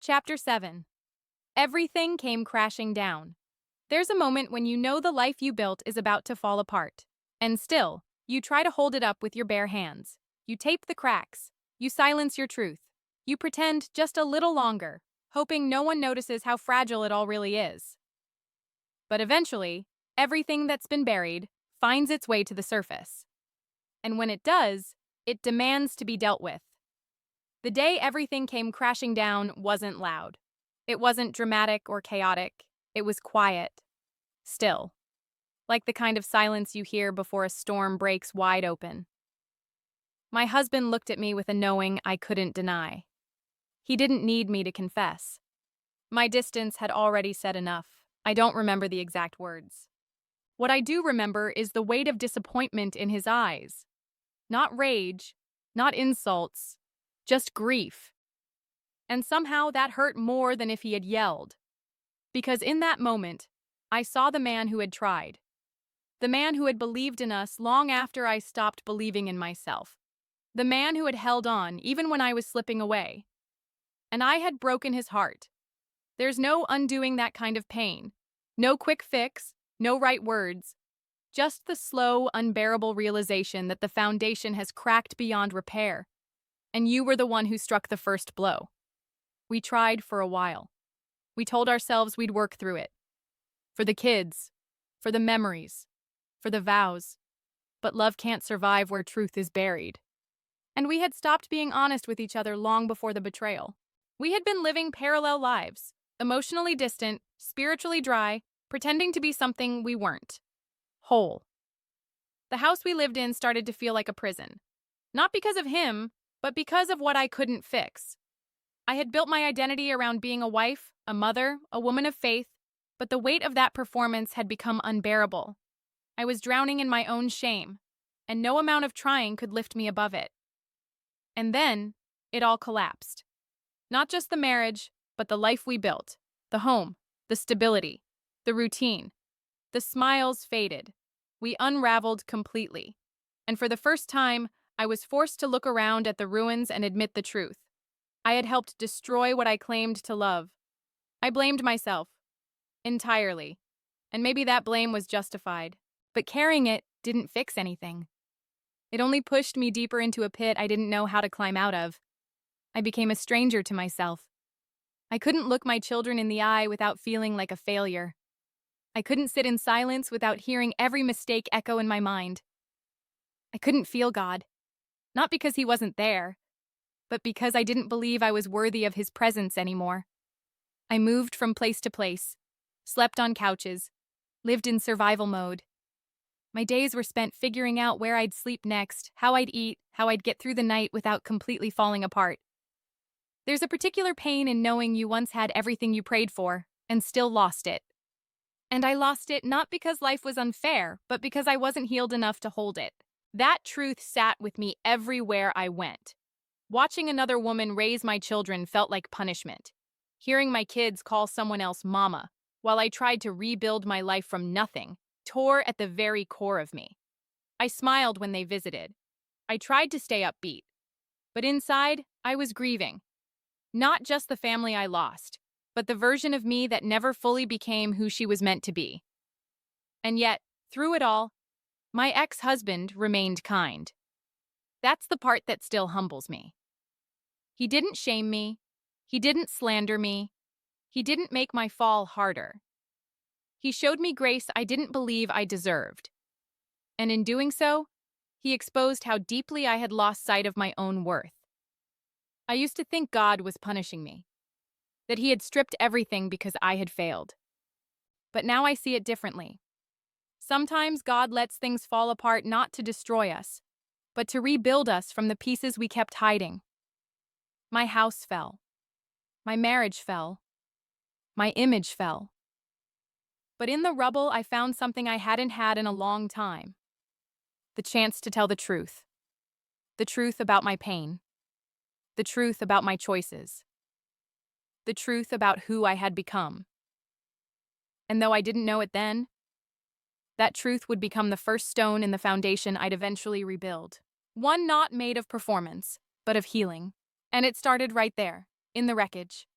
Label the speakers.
Speaker 1: Chapter 7. Everything came crashing down. There's a moment when you know the life you built is about to fall apart. And still, you try to hold it up with your bare hands. You tape the cracks. You silence your truth. You pretend just a little longer, hoping no one notices how fragile it all really is. But eventually, everything that's been buried finds its way to the surface. And when it does, it demands to be dealt with. The day everything came crashing down wasn't loud. It wasn't dramatic or chaotic. It was quiet. Still. Like the kind of silence you hear before a storm breaks wide open. My husband looked at me with a knowing I couldn't deny. He didn't need me to confess. My distance had already said enough. I don't remember the exact words. What I do remember is the weight of disappointment in his eyes. Not rage, not insults, just grief. And somehow that hurt more than if he had yelled. Because in that moment, I saw the man who had tried. The man who had believed in us long after I stopped believing in myself. The man who had held on even when I was slipping away. And I had broken his heart. There's no undoing that kind of pain. No quick fix, no right words. Just the slow, unbearable realization that the foundation has cracked beyond repair. And you were the one who struck the first blow. We tried for a while. We told ourselves we'd work through it. For the kids. For the memories. For the vows. But love can't survive where truth is buried. And we had stopped being honest with each other long before the betrayal. We had been living parallel lives, emotionally distant, spiritually dry, pretending to be something we weren't. Whole. The house we lived in started to feel like a prison. Not because of him, but because of what I couldn't fix. I had built my identity around being a wife, a mother, a woman of faith, but the weight of that performance had become unbearable. I was drowning in my own shame, and no amount of trying could lift me above it. And then, it all collapsed. Not just the marriage, but the life we built, the home, the stability, the routine. The smiles faded. We unraveled completely. And for the first time, I was forced to look around at the ruins and admit the truth. I had helped destroy what I claimed to love. I blamed myself. Entirely. And maybe that blame was justified. But carrying it didn't fix anything. It only pushed me deeper into a pit I didn't know how to climb out of. I became a stranger to myself. I couldn't look my children in the eye without feeling like a failure. I couldn't sit in silence without hearing every mistake echo in my mind. I couldn't feel God. Not because he wasn't there, but because I didn't believe I was worthy of his presence anymore. I moved from place to place, slept on couches, lived in survival mode. My days were spent figuring out where I'd sleep next, how I'd eat, how I'd get through the night without completely falling apart. There's a particular pain in knowing you once had everything you prayed for, and still lost it. And I lost it not because life was unfair, but because I wasn't healed enough to hold it. That truth sat with me everywhere I went. Watching another woman raise my children felt like punishment. Hearing my kids call someone else mama, while I tried to rebuild my life from nothing, tore at the very core of me. I smiled when they visited. I tried to stay upbeat. But inside, I was grieving. Not just the family I lost, but the version of me that never fully became who she was meant to be. And yet, through it all, my ex-husband remained kind. That's the part that still humbles me. He didn't shame me. He didn't slander me. He didn't make my fall harder. He showed me grace I didn't believe I deserved. And in doing so, he exposed how deeply I had lost sight of my own worth. I used to think God was punishing me, that he had stripped everything because I had failed. But now I see it differently. Sometimes God lets things fall apart not to destroy us, but to rebuild us from the pieces we kept hiding. My house fell. My marriage fell. My image fell. But in the rubble, I found something I hadn't had in a long time. The chance to tell the truth. The truth about my pain. The truth about my choices. The truth about who I had become. And though I didn't know it then, that truth would become the first stone in the foundation I'd eventually rebuild. One not made of performance, but of healing. And it started right there, in the wreckage.